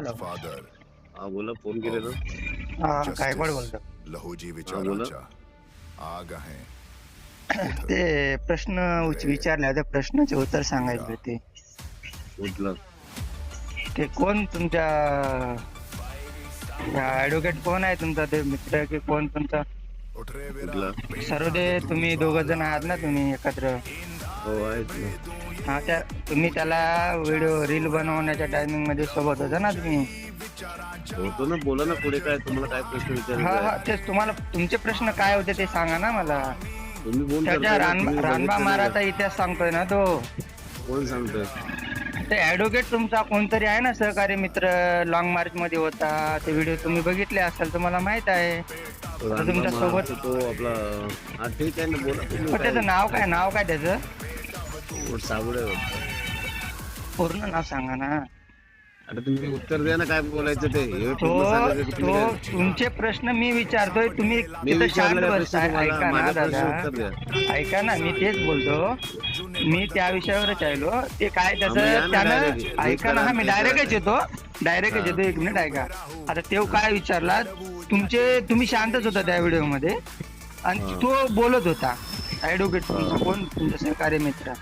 Hello. Father हा बोला, phone केलेला. गायकवाड बोलतो. लहोजी बोला. विचाराच्या आग आहे. ते प्रश्न विचारले होते, प्रश्नाचे उत्तर सांगायचे होते. कुठलं? ते कोण तुमच्या ऍडव्होकेट कोण आहे तुमचा, ते मित्र की कोण तुमचा? उठ रे वीरा, कुठलं? सर्वदे तुम्ही दोघ जण आहात ना, तुम्ही एकत्र. हो आहेत ना. हा, त्या तुम्ही त्याला व्हिडिओ रील बनवण्याच्या टायमिंग मध्ये सोबत होता ना तुम्ही? होतो ना, बोला ना पुढे. काय तुम्हाला काय प्रश्न हा विचारायचा हा, आहे? तेच तुम्हाला तुमचे प्रश्न काय होते ते सांगा ना मला. तुम्ही फोन त्याच्या करताय ना, तुम्ही रानबा बघितलं महाराजचा नाही इतिहास सांगतोय ना तो. का? कोण सांगतोय? ते ऍडव्होकेट तुमचा कोणतरी आहे ना, सहकारी मित्र, लॉंग मार्च मध्ये होता. ते व्हिडिओ तुम्ही बघितले असाल, तुम्हाला माहित आहे. तो तो रानबा तुमच्या सोबत. महाराजचा तो आपला. हा ठीक आहे ना, बोला तुम्ही. पण त्याचं नाव काय, नाव काय त्याचं साबळे होतं. पूर्ण नाव सांगा ना. आता तुम्ही उत्तर द्या ना, काय बोलायचं ते. हे तो पूर्ण सांगायचं की तुम्ही तो काय? तुमचे प्रश्न मी विचारतोय, तुम्ही मी तिथं शांत विचारलेला प्रश्न बसताय. तुम्हाला, ऐका ना माझ्या प्रश्न दादा, उत्तर द्या. ऐका ना, मी तेच बोलतो. मी त्या विषयावरच आलो. ते काय आम्ही या त्याचं ना त्यानं, direct. ऐका ना. हा, मी ते डायरेक्टच येतो, डायरेक्टच येतो. एक मिनिट ऐका. आता तो काय विचारला, तुम्ही शांतच होता त्या व्हिडिओ मध्ये आणि तो बोलत होता. ऍडव्होकेट तुमचा कोण, तुमचा सहकारी मित्र.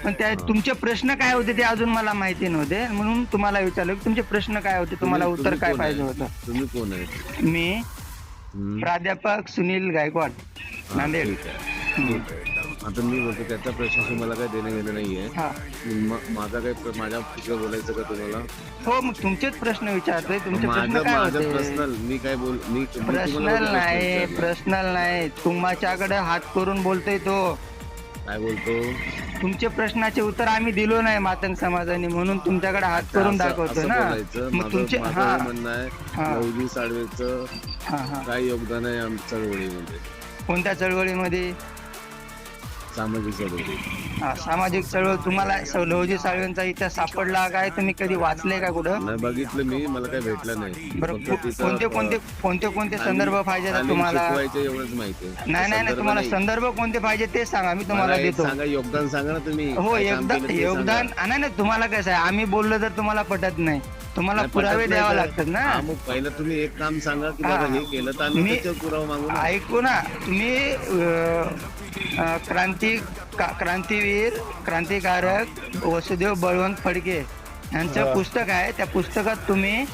पण त्या तुमचे प्रश्न काय होते ते अजून मला माहिती नव्हते, म्हणून तुम्हाला विचारलं की तुमचे प्रश्न काय होते, तुम्हाला तुम्ही- उत्तर तुम्ही काय कोण पाहिजे आहे? होतं. तुम्ही कोण आहे? मी हम्म. प्राध्यापक सुनील गायकवाड, हा, नांदेड. ठीक आहे. ठीक आहे. आता मी बोलतो त्याच्या प्रश्नाशी मला काही देणं घेणं नाहीये. हा, माझा काही माझ्या पुढचं बोलायचं का तुम्हाला? हो, मग तुमचेच प्रश्न विचारतोय. तुमचे प्रश्न माझं काय माझं होते? पर्सनल मी काय बोल मी तुम्हाला पर्सनल प्रश्न नाही, विचारला. पर्सनल नाही. तुमच्याकडे हात करून बोलतोय तो. काय बोलतो? तुमचे प्रश्नाचे उत्तर आम्ही दिलो नाही मातंग समाजाने, म्हणून तुमच्याकडे हात करून असं- दाखवतोय असं ना. बोलायचं. मग तुमचे माझं हा हे म्हणणं आहे, हा. लहुजी साळवेचं हा हा, काय योगदान आहे आमच्या चळवळीमध्ये, कोणत्या चळवळीमध्ये? सामाजिक चळवळी. हा, सामाजिक चळवळ. तुम्हाला लहुजी साळवेंचा इतिहास सापडला काय? तुम्ही कधी वाचले का कुठं? नाही बघितलं मी, मला काही भेटलं नाही. बरं, फक्त तिथं, कोणते संदर्भ पाहिजे तालीम तुम्हाला? शिकवायचं एवढंच माहिती आहे. नाही नाही नाही, संदर्भ तुम्हाला नाही. संदर्भ कोणते पाहिजे ते सांगा, मी तुम्हाला मला एक देतो. सांगा, योगदान सांगा ना तुम्ही. हो, काय काम केलं ते योगदान. सांगा. नाही नाही, तुम्हाला कसं आहे, आम्ही बोललो तर तुम्हाला पटत नाही, तुम्हाला नाही, पुरावे पटत नाही द्यावे तर- लागतात ना. हा, मग पहिलं तुम्ही एक काम सांगा की हा. बाबा हे केलं तर आम्ही मी- त्याच्यावर पुरावा मागू ना. ऐकू ना तुम्ही. क्रांतीवीर, क्रांतिकारक वसुदेव बळवंत फडके यांचं पुस्तक आहे. त्या पुस्तकात तुम्ही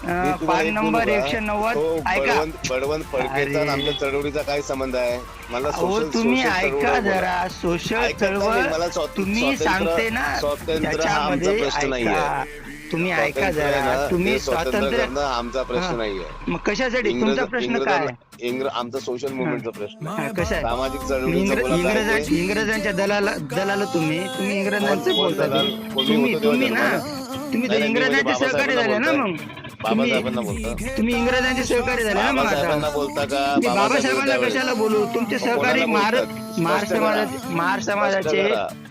पान नंबर 190. ऐका, बळवंत फडकेचा आणि आमच्या चळवळीचा काय संबंध आहे? मला अहो तुम्ही ऐका जरा. सोशल चळवळ तुम्ही सांगते ना, त्याच्यामध्ये ऐका. तुम्ही ऐका जरा. तुम्ही स्वातंत्र्य आमचा प्रश्न नाहीये. मग कशासाठी तुमचा प्रश्न काय? आमचा सोशल मुवमेंटचा प्रश्न, कसं आहे? सामाजिक चळवळीचा बोलत आहे ते. इंग्रजांच्या दलाल तुम्ही इंग्रजांचे बोलता. तुम्ही ना, तुम्ही तर इंग्रजांचे सहकारी झाले ना. मग बाबासाहेबांना बोलता, तुम्ही इंग्रजांचे सहकारी झाले ना. मग बाबासाहेबांना आता बोलता का? मी बाबासाहेबांना त्यावेळेस कशाला बोलू? तुमचे सहकारी महार समाजाचे.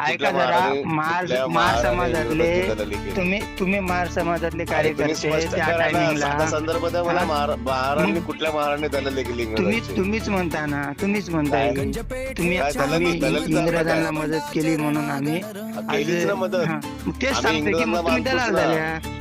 ऐका जरा. महार समाजातले तुम्ही महार समाजातले कार्यकर्ते त्या टायमिंगला. संदर्भ द्या मला. महाराणी कुठल्या महाराणी दलाली केली इंग्रजांची? तुम्हीच म्हणता ना, तुम्हीच म्हणताय. तुम्ही आम्ही इंग्रजांना मदत केली म्हणून आम्ही केलीच ना मदत. हा, मग तेच आम्ही सांगते की मग तुम्ही इंग्रजांना दलाल मारतोच झाल्या.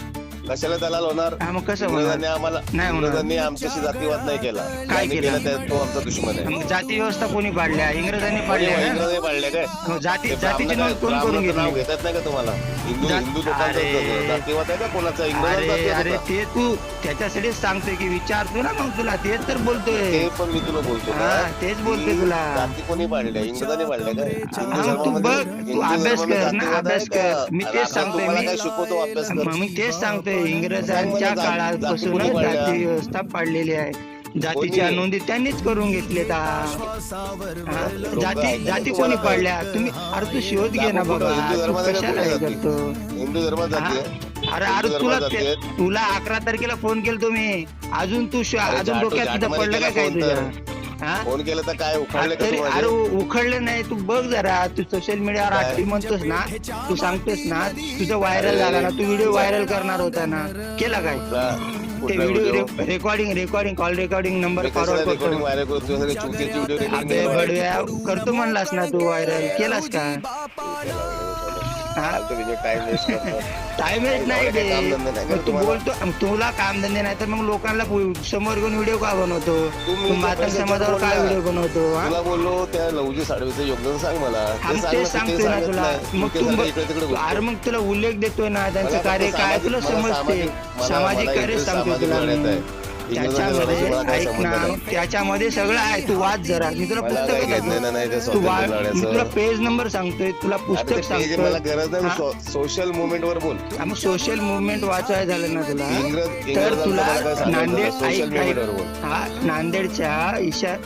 कशाला दलाल होणार? हा, मग कसं इंग्रजांनी होणार? आम्हाला नाही होणार. इंग्रजांनी आमच्याशी जातीवाद नाही केला. काय ज्यांनी केलं? केला तो आमचा दुश्मन आहे. मग जाती व्यवस्था कोणी पाडल्या? इंग्रजांनी कोणी पाडल्या ना. इंग्रजांनी पाडले काय? हो, जातीची ब्राह्मण नोंद कोण करून ब्राह्मणाचं नाव घेतली? घेतात नाही का तुम्हाला? हिंदू अरे. लोकांचा जातीवाद आहे का कोणाचा? अरे इंग्रजांचा अरे, ते तू त्याच्यासाठीच सांगतोय की विचारतो ना. मग तुला तेच तर बोलतोय. ते पण मी तुला बोलतो हा, तेच बोलतोय तुला. जाती कोणी पाडल्या? इंग्रजांनी पाडल्या काय? हिंदू हा, तू धर्मामध्ये- बघ, तू हिंदू अभ्यास धर्मामध्ये कर ना, जातीवाद आहे अभ्यास का? कर. मी तेच आता सांगतोय. तुम्हाला काय शिकवतो? अभ्यास कर. मग मी तेच सांगतोय, इंग्रजांच्या जाती काळापासून कोणी पाडल्या? जाती व्यवस्था पाडलेली आहे. जातीच्या कोणी? नोंदी त्यांनीच करून घेतलेत. जाती कोणी पाडल्या? तुम्ही अरे तू शोध घे ना बाबा. हिंदू तू धर्मात आहे का कशाला हे कुठल्या करतो? हिंदू धर्मात जाती हा? आहे? अरे हिंदू अरे धर्मात जाती आहेत? तुला 11 तारखेला फोन केला तुम्ही. अजून तू अजून जाटो- डोक्यात तुझं जाटमध्ये पडलं केला काय फोन तुझ्या? तर. हा? फोन केलं तर काय उखाडले का अरे तुम्हाला? उखडले नाही. तू बघ जरा. तू सोशल मीडियावर काय? ऍक्टिव्ह म्हणतोस ना, तू सांगतोस ना, तुझं व्हायरल झाला ना, तू व्हिडिओ व्हायरल करणार होता ना, केला काय? ते कुठला video video? Recording call recording number मी कशाला फॉरवर्ड रेकॉर्डिंग करतो. व्हायरल करतो? तुझ्यासाठी चुकीची व्हिडिओ रेकॉर्डिंग अबे केली. बडव्या, करतो म्हणलास ना तू व्हायरल, केलास का? हा? फालतू बिजू टाइम वेस्ट करतो. टाइम वेस्ट नाही एवढे काही ते. कामधंदे नाही का मग तू तुम्हाला? बोलतो तुला कामधंदे नाही तर मग लोकांना समोर घेऊन व्हिडिओ का बनवतो? तुम्ही तू त्या मातंग पैशाचं समाजावर बोल काय ना. व्हिडिओ बनवतो? हा? तुला बोललो त्या लवजी साडवेचं योगदान सांग मला. हा, ते मग सांग तेच ना, ते सांगतोय ना सांगत तुला. नाही. मग ते तू सारखं इकडे तिकडे अरे बोलतो. मग तुला उल्लेख देतोय ना त्यांचं मला कार्य फक्त काय सामाजिक- तुला मला समजते. सामाजिक- मला- सामाजिक मला कार्य interest सांगतोय सामाजिक तुला लढ्यात मी. आहे. इंग्रजांच्या त्याच्यामध्ये लढ्याशी मला काही ऐक संबंध ना नाही. त्याच्यामध्ये सगळं आहे. तू वाच जरा. मी तुला मला पुस्तक काही घेत नाही ना, नाही ते तू स्वातंत्र्य मी लढ्याचं. तुला पेज नंबर सांगतोय, तुला आता पुस्तक ते पेज सांगतोय. मला गरज हा? नाही. सोशल मुवमेंट वर बोल. मग सोशल मुवमेंट वाचायला झालं ना तुला तर इंग्रजांचं तुला मला काय सांगायचं नांदेड नाही. सोशल ऐक मुवमेंट वर बोल. हा नांदेडच्या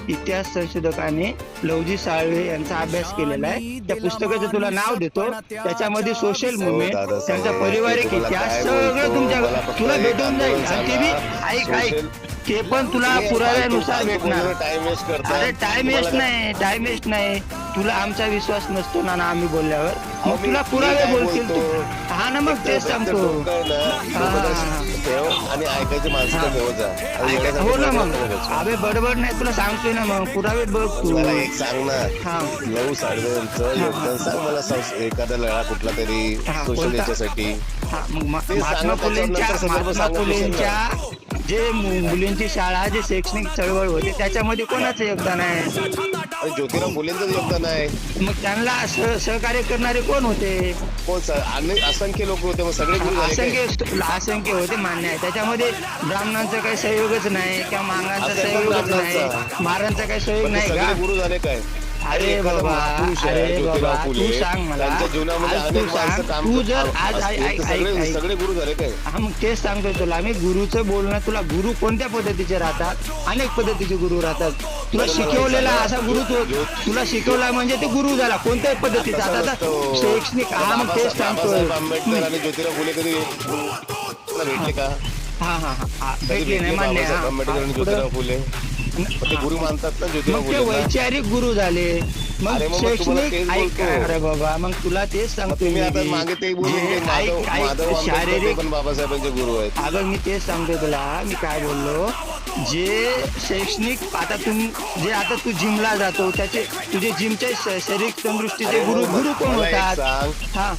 इतिहास संशोधकाने लवजी साळवे यांचा अभ्यास केलेला आहे. त्या पुस्तकाचं तुला नाव देतो. त्याच्यामध्ये सोशल मुवमेंट, दादा साहेब, त्यांचा पारिवारिक ते तुम्हाला इतिहास काय सगळं बोलतो? तुमच्या मला फक्त तुला एक भेटून जाईल. आंदोलन आणि ते बी सांगा. ऐक ते पण तुला पुराव्यानुसार भेटणार. टाइम वेस्ट करता. अरे टाइम वेस्ट तुम्हाला नाही, टाइम वेस्ट नाही. तुला आमचा विश्वास नसतो ना आम्ही बोलल्यावर. अहो, मग मी- तुला मी पुरावे काय बोलतील तू. बोलतो? हा ना मग तेच सांगतो. डोकं आहे ना, डोकं हा. ठेव आणि ऐकायची माणसं हा. ठेवत जा. आणि ऐका- येण्यासाठी हो ना मग प्रयत्न करायचे. अबे बडबड नाही तुला सांगतोय ना मग पुरावे बघ तू. मला एक सांग ना, हा. लहू साडवेंचं योगदान सांग मला. एखादा लढा कुठला तरी हा, सोशल कोणता? याच्यासाठी. हा मग ते महात्मा सांगा, फुलेंच्या त्याच्यानंतर संदर्भ महात्मा सांगा फुलेंच्या जे मुलींची शाळा जे शैक्षणिक चळवळ होती त्याच्यामध्ये कोणाचं योगदान आहे? आणि ज्योतिराव फुलेंचं योगदान आहे. मग त्यांना सहकार्य करणारे कोण होते? कोण अनेक असंख्य लोक होते. मग सगळे गुरु झाले काय? असंख्य होते, मान्य आहे. त्याच्यामध्ये ब्राह्मणांचा काही सहयोगच नाही किंवा मांगांचा असेल पण सहयोगच नाही, ब्राह्मणांचा. महारांचा काही सहयोग पण ते नाही सगळे का? गुरु झाले काय? अरे एखादा बाबा, महापुरुष आहे, अरे ज्योतिराव बाबा, फुले, तू सांग मला. त्यांच्या जीवनामध्ये आज अनेक तू सांग, माणसं काम तू जर आज असतील, ऐक तर ऐक ऐक सगळे गुरु झाले काय? हा मग तेच सांगतोय तुला मी. गुरुचं बोलणं तुला गुरु कोणत्या पद्धतीचे राहतात? अनेक पद्धतीचे गुरु राहतात. तुला बरं, मला शिकवलेला सांगा. असा गुरु तुला शिकवला म्हणजे ते गुरु झाला कोणत्याही पद्धतीचा. तसं आता नसतं. शैक्षणिक हा मग तेच सांगतोय. बाबासाहेब आंबेडकर आणि ज्योतिराव फुले कधी भेटले का? हा हा हा कधी भेटले नाही, मान्य आहे. बाबासाहेब आंबेडकर आणि हा, ज्योतिराव पुढं- फुले ते गुरु मानतात ना ज्योतिराव मग ते फुले. वैचारिक गुरु झाले. मग अरे मग तुम्हाला शैक्षणिक तेच ऐक बोलतो. अरे बाबा मग तुला तेच सांगतोय तुम्ही आता मी. मागे ते बोलून जे ते माधव ऐक ऐक आंबेडकर ते शारीरिक पण बाबासाहेबांचे गुरु आहेत. अगं मी तेच सांगतोय तुला. मी काय बोललो जे शैक्षणिक आता तू जिमला जातो त्याचे तुझे जिमच्या शारीरिक तंदुरुस्तीचे अरे गुरु मग गुरु कोण मला एक होतात? सांग, हा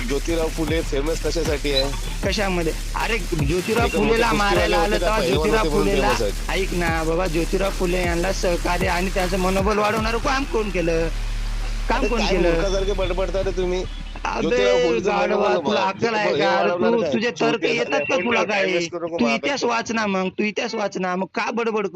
ज्योतिराव फुले फेमस कशासाठी आहे? कशामध्ये? अरे ज्योतिराव एक फुलेला मोठे मारायला कुस्तीवाले आलं होते तेव्हा ना, ज्योतिराव पैलवान होते फुलेला म्हणून famous आहेत. ऐक ना बाबा, ज्योतिराव फुले यांना सहकार्य आणि त्यांचं मनोबल वाढवणारं काम कोण केलं? काम कोण काय केलं? मूर्खासारखे बडबडता रे तुम्ही? अबे ज्योतिराव फुलेचं गाढवा, मनोबल तुला वा- अक्कल आहे हे का? अरे वाढवणार तू काय? तुझे तर्क छोटे येतात का झाले, तुला पण काय? time waste करू नको तू महाराज. इतिहास वाच ना मग. तू इतिहास वाच ना मग. का बडबड